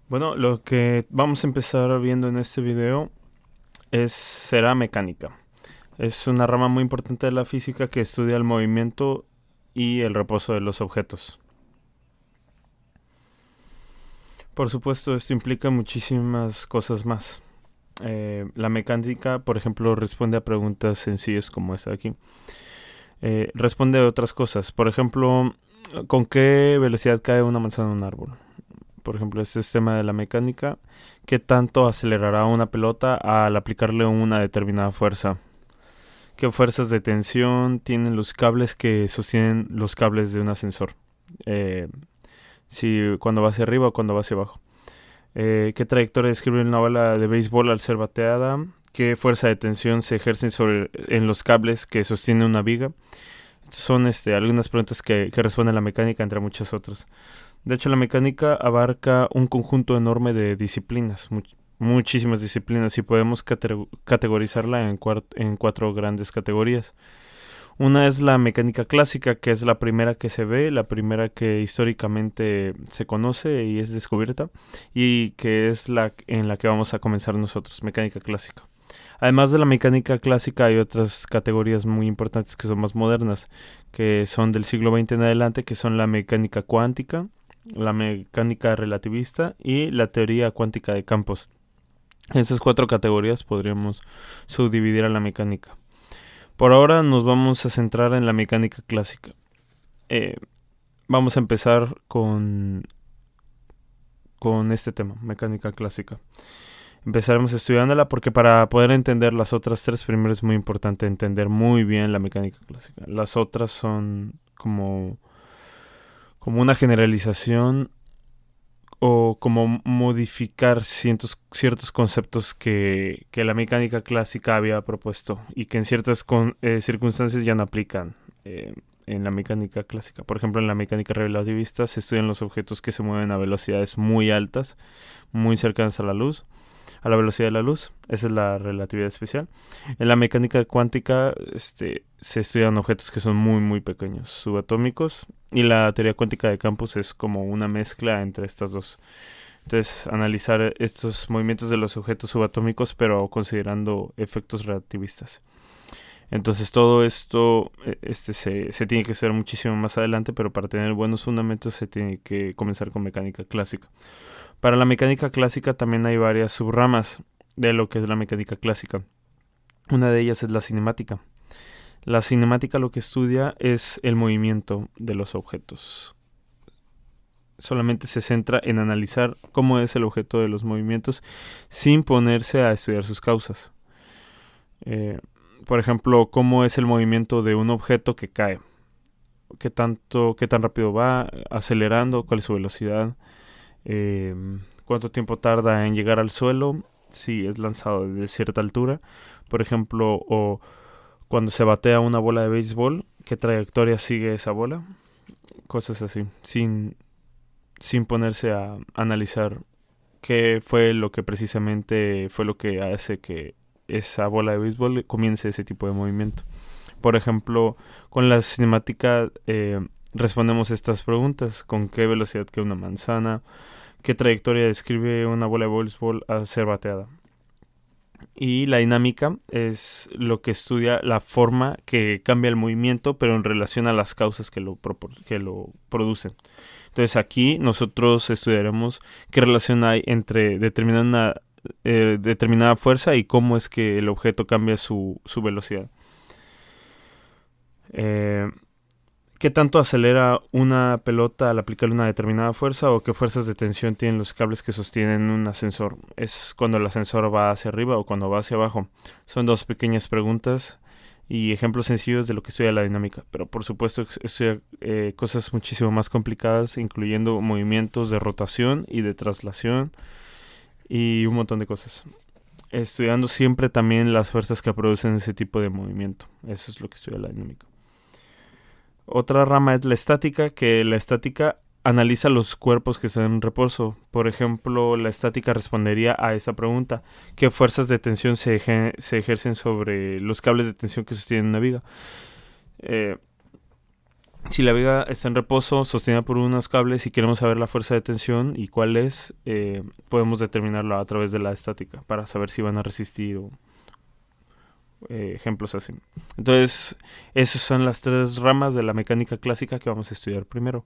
Bueno, lo que vamos a empezar viendo en este video será mecánica. Es una rama muy importante de la física que estudia el movimiento y el reposo de los objetos. Por supuesto, esto implica muchísimas cosas más. La mecánica, por ejemplo, responde a preguntas sencillas como esta de aquí. Responde a otras cosas. Por ejemplo, ¿con qué velocidad cae una manzana en un árbol? Por ejemplo, este es tema de la mecánica. ¿Qué tanto acelerará una pelota al aplicarle una determinada fuerza? ¿Qué fuerzas de tensión tienen los cables que sostienen los cables de un ascensor? Eh, si cuando va hacia arriba o cuando va hacia abajo. ¿Qué trayectoria describe una bola de béisbol al ser bateada? ¿Qué fuerza de tensión se ejerce en los cables que sostienen una viga? Estas son algunas preguntas que responde la mecánica, entre muchas otras. De hecho, la mecánica abarca un conjunto enorme de disciplinas, muchísimas disciplinas, y podemos categorizarla en cuatro grandes categorías. Una es la mecánica clásica, que es la primera que se ve, la primera que históricamente se conoce y es descubierta, y que es la en la que vamos a comenzar nosotros, mecánica clásica. Además de la mecánica clásica hay otras categorías muy importantes que son más modernas, que son del siglo XX en adelante, que son la mecánica cuántica, la mecánica relativista y la teoría cuántica de campos. En esas cuatro categorías podríamos subdividir a la mecánica. Por ahora nos vamos a centrar en la mecánica clásica. Eh, Vamos a empezar con este tema, mecánica clásica. Empezaremos estudiándola porque para poder entender las otras tres, primero es muy importante entender muy bien la mecánica clásica. Las otras son como una generalización o como modificar ciertos conceptos que la mecánica clásica había propuesto y que en ciertas circunstancias ya no aplican en la mecánica clásica. Por ejemplo, en la mecánica relativista se estudian los objetos que se mueven a velocidades muy altas, muy cercanas a la luz, a la velocidad de la luz. Esa es la relatividad especial. En la mecánica cuántica se estudian objetos que son muy pequeños, subatómicos, y la teoría cuántica de campos es como una mezcla entre estas dos. Entonces, analizar estos movimientos de los objetos subatómicos, pero considerando efectos relativistas. Entonces, todo esto se tiene que estudiar muchísimo más adelante, pero para tener buenos fundamentos se tiene que comenzar con mecánica clásica. Para la mecánica clásica también hay varias subramas de lo que es la mecánica clásica. Una de ellas es la cinemática. La cinemática lo que estudia es el movimiento de los objetos. Solamente se centra en analizar cómo es el objeto de los movimientos sin ponerse a estudiar sus causas. Eh, por ejemplo, cómo es el movimiento de un objeto que cae. Qué tan rápido va, acelerando, cuál es su velocidad, eh, cuánto tiempo tarda en llegar al suelo, si es lanzado desde cierta altura, por ejemplo, o cuando se batea una bola de béisbol, qué trayectoria sigue esa bola, cosas así, sin ponerse a analizar qué fue lo que precisamente fue lo que hace que esa bola de béisbol comience ese tipo de movimiento. Por ejemplo, con la cinemática respondemos estas preguntas: ¿con qué velocidad cae una manzana? ¿Qué trayectoria describe una bola de béisbol al ser bateada? Y la dinámica es lo que estudia la forma que cambia el movimiento, pero en relación a las causas que lo producen. Entonces aquí nosotros estudiaremos qué relación hay entre determinada fuerza y cómo es que el objeto cambia su velocidad. Eh, ¿Qué tanto acelera una pelota al aplicarle una determinada fuerza o qué fuerzas de tensión tienen los cables que sostienen un ascensor? ¿Es cuando el ascensor va hacia arriba o cuando va hacia abajo? Son dos pequeñas preguntas y ejemplos sencillos de lo que estudia la dinámica, pero por supuesto estudia cosas muchísimo más complicadas, incluyendo movimientos de rotación y de traslación y un montón de cosas. Estudiando siempre también las fuerzas que producen ese tipo de movimiento. Eso es lo que estudia la dinámica. Otra rama es la estática, que la estática analiza los cuerpos que están en reposo. Por ejemplo, la estática respondería a esa pregunta: ¿qué fuerzas de tensión se ejercen sobre los cables de tensión que sostienen una viga? Si la viga está en reposo, sostenida por unos cables, y queremos saber la fuerza de tensión y cuál es, podemos determinarlo a través de la estática para saber si van a resistir o ejemplos así. Entonces, esas son las tres ramas de la mecánica clásica que vamos a estudiar primero.